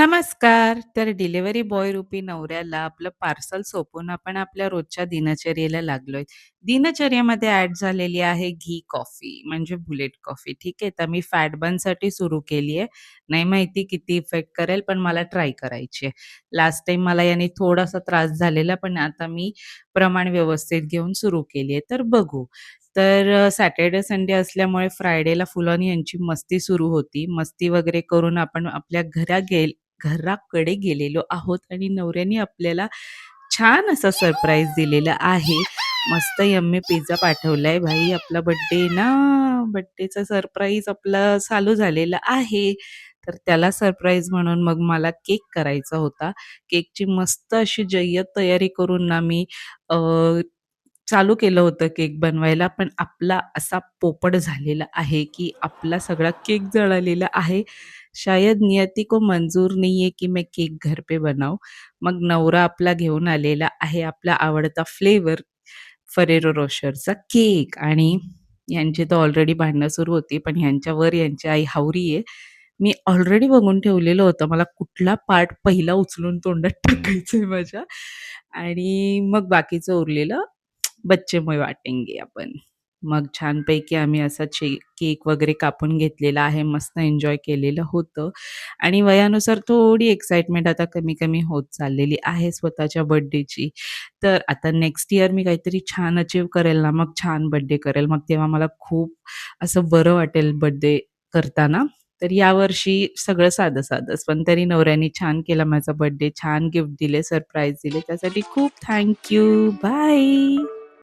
नमस्कार. तर delivery boy रूपी नवऱ्याला आपलं पार्सल सोपवून आपण आपल्या रोजच्या दिनचर्येला लागलोय. दिनचर्येमध्ये ॲड झालेली आहे घी कॉफी म्हणजे बुलेट कॉफी. ठीक आहे. तर मी फॅट बर्नसाठी सुरू केली आहे. नाही माहिती किती इफेक्ट करेल, पण मला ट्राय करायची आहे. लास्ट टाईम मला याने थोडासा त्रास झालेला, पण आता मी प्रमाण व्यवस्थित घेऊन सुरू केली आहे. तर बघू. तर सॅटर्डे, संडे असल्यामुळे फ्रायडेला फुल यांची मस्ती सुरू होती. मस्ती वगैरे करून आपण आपल्या घराकडे गेलेलो आहोत आणि नवऱ्याने आपल्याला छान असा सरप्राईज दिलेला आहे. मस्त यम्मी पिझ्झा पाठवलाय. भाई आपला बर्थडे ना, बर्थडेचा सरप्राईज आपला चालू झालेला आहे. तर त्याला सरप्राईज म्हणून मग मला केक करायचा होता. केकची मस्त अशी जय्यत तयारी करून ना मी अ, चालू केलं होतं केक बनवायला. पण आपला असा पोपट झालेला आहे, की आपला सगळा केक जळालेला आहे. शायद नियति को मंजूर नहीं है कि मैं केक घर पे बनाऊँ. मग नवरा आपला घेऊन आलेला आहे आपला आवडता फ्लेवर फरेरो रोशरचा केक आणि यांची तर ऑलरेडी भांडणं सुरू होती. पण ह्यांच्यावर यांची आई हावरी आहे. मी ऑलरेडी बघून ठेवलेलं होतं मला कुठला पार्ट पहिला उचलून तोंडात टाकायचंय माझ्या आणि मग बाकीचं उरलेलं बच्चे में वाटेंगे अपन. मग छानपैकी आम्ही असा केक वगैरे कापून घेतलेला आहे. मस्त एन्जॉय केलेलं होतं आणि वयानुसार थोडी एक्साइटमेंट आता कमी-कमी होत चाललेली आहे स्वतःच्या बर्थडेची. तर आता नेक्स्ट इयर मी काहीतरी छान अचीव्ह करेल ना, मग छान बर्थडे करेल. मग तेव्हा मला खूप असं बरं वाटेल बर्थडे करताना. तर यावर्षी सगळं साधं-साधंच, पण तरी नवऱ्याने छान केला माझा बर्थडे. छान गिफ्ट दिले, सरप्राईज दिले. त्यासाठी खूप थँक बाय.